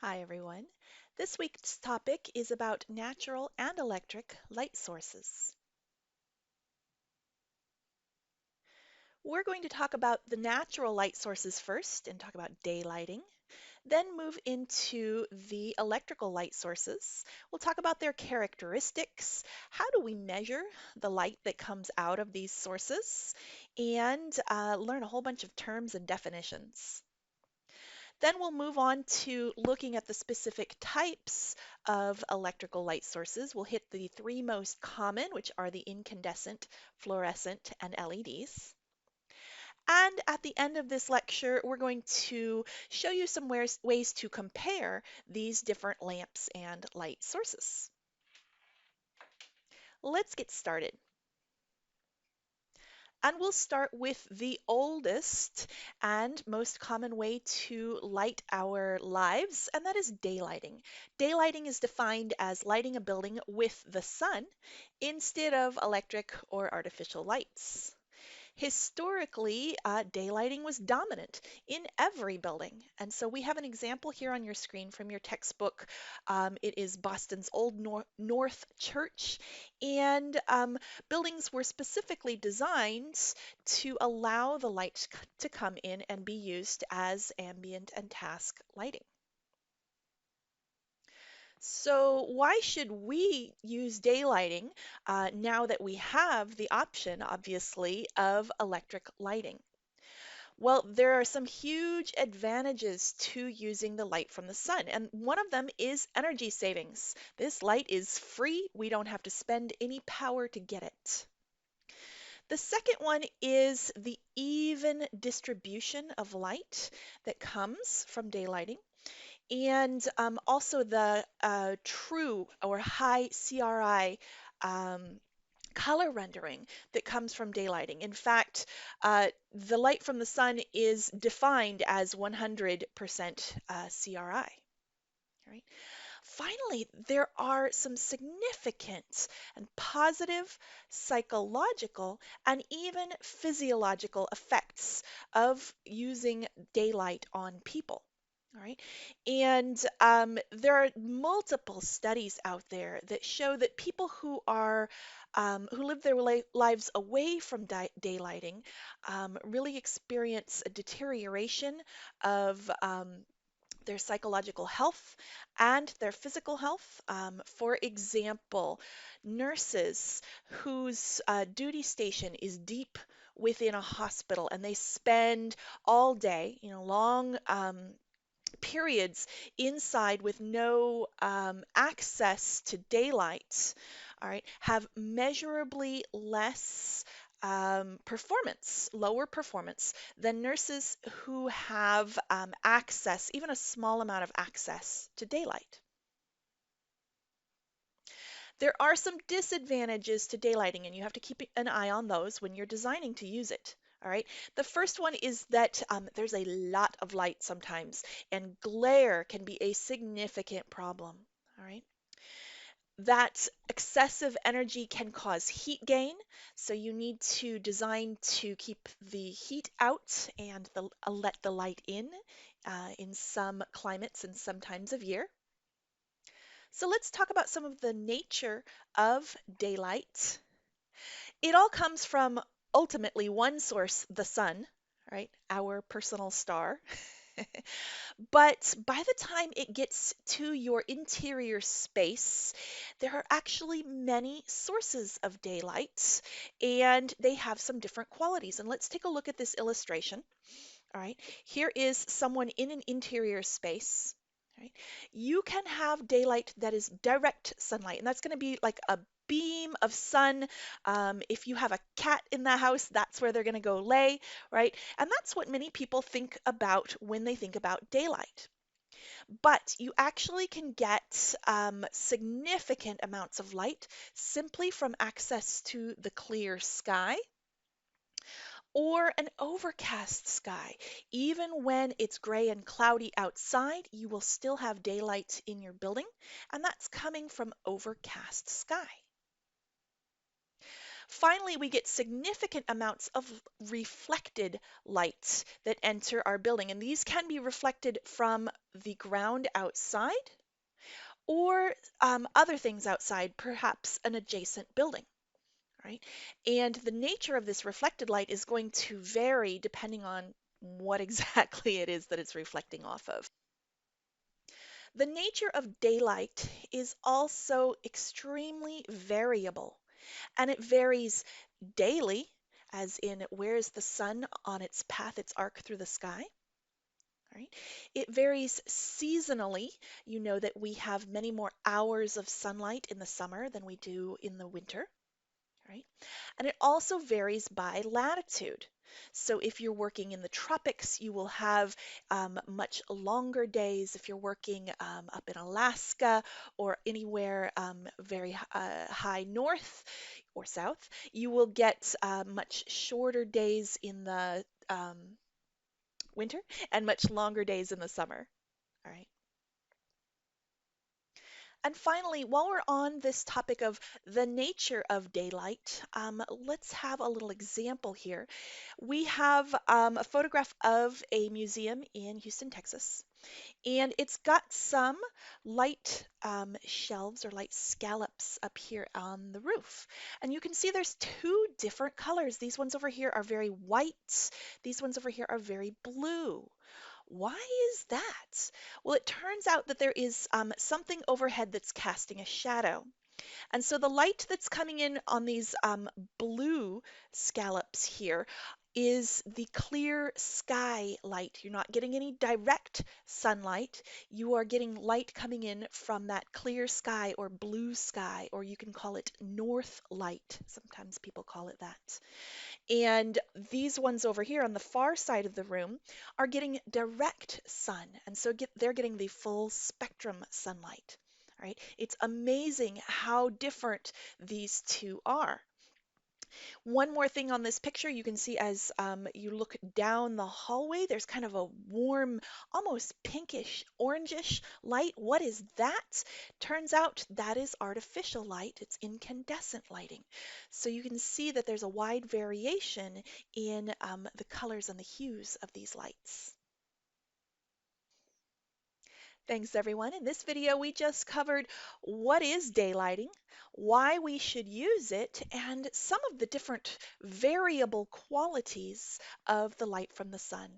Hi, everyone. This week's topic is about natural and electric light sources. We're going to talk about the natural light sources first and talk about daylighting, then move into the electrical light sources. We'll talk about their characteristics. How do we measure the light that comes out of these sources? And learn a whole bunch of terms and definitions. Then we'll move on to looking at the specific types of electrical light sources. We'll hit the three most common, which are the incandescent, fluorescent, and LEDs. And at the end of this lecture, we're going to show you some ways to compare these different lamps and light sources. Let's get started. And we'll start with the oldest and most common way to light our lives, and that is daylighting. Daylighting is defined as lighting a building with the sun instead of electric or artificial lights. Historically, daylighting was dominant in every building. And so we have an example here on your screen from your textbook. It is Boston's Old North Church. And buildings were specifically designed to allow the light to come in and be used as ambient and task lighting. So why should we use daylighting now that we have the option, obviously, of electric lighting? Well, there are some huge advantages to using the light from the sun, and one of them is energy savings. This light is free. We don't have to spend any power to get it. The second one is the even distribution of light that comes from daylighting, and also the true or high CRI color rendering that comes from daylighting. In fact, the light from the sun is defined as 100% CRI. Right? Finally, there are some significant and positive psychological and even physiological effects of using daylight on people. All right. And there are multiple studies out there that show that people who live their lives away from daylighting really experience a deterioration of their psychological health and their physical health. For example, nurses whose duty station is deep within a hospital and they spend all day, long periods inside with no access to daylight, all right, have measurably less performance, lower performance than nurses who have access, even a small amount of access to daylight. There are some disadvantages to daylighting, and you have to keep an eye on those when you're designing to use it. All right. The first one is that there's a lot of light sometimes, and glare can be a significant problem. All right. That excessive energy can cause heat gain, so you need to design to keep the heat out and let the light in some climates and some times of year. So let's talk about some of the nature of daylight. It all comes from ultimately one source, the sun, right? Our personal star. But by the time it gets to your interior space, there are actually many sources of daylight, and they have some different qualities. And let's take a look at this illustration. All right, here is someone in an interior space. Right? You can have daylight that is direct sunlight, and that's going to be like a beam of sun. If you have a cat in the house, that's where they're going to go lay, right? And that's what many people think about when they think about daylight. But you actually can get significant amounts of light simply from access to the clear sky or an overcast sky. Even when it's gray and cloudy outside, you will still have daylight in your building, and that's coming from overcast sky. Finally, we get significant amounts of reflected light that enter our building, and these can be reflected from the ground outside or other things outside, perhaps an adjacent building, right? And the nature of this reflected light is going to vary depending on what exactly it is that it's reflecting off of. The nature of daylight is also extremely variable, and it varies daily, as in where is the sun on its path, its arc through the sky. Right? It varies seasonally. You know that we have many more hours of sunlight in the summer than we do in the winter, right? And it also varies by latitude. So if you're working in the tropics, you will have much longer days. If you're working up in Alaska or anywhere very high north or south, you will get much shorter days in the winter and much longer days in the summer. All right. And finally, while we're on this topic of the nature of daylight, let's have a little example here. We have a photograph of a museum in Houston, Texas, and it's got some light shelves or light scallops up here on the roof. And you can see there's two different colors. These ones over here are very white. These ones over here are very blue. Why is that? Well, it turns out that there is something overhead that's casting a shadow. And so the light that's coming in on these blue scallops here is the clear sky light. You're not getting any direct sunlight. You are getting light coming in from that clear sky or blue sky, or you can call it north light. Sometimes people call it that. And these ones over here on the far side of the room are getting direct sun. And so they're getting the full spectrum sunlight, right? It's amazing how different these two are. One more thing on this picture, you can see as you look down the hallway, there's kind of a warm, almost pinkish, orangish light. What is that? Turns out that is artificial light. It's incandescent lighting. So you can see that there's a wide variation in the colors and the hues of these lights. Thanks everyone. In this video, we just covered what is daylighting, why we should use it, and some of the different variable qualities of the light from the sun.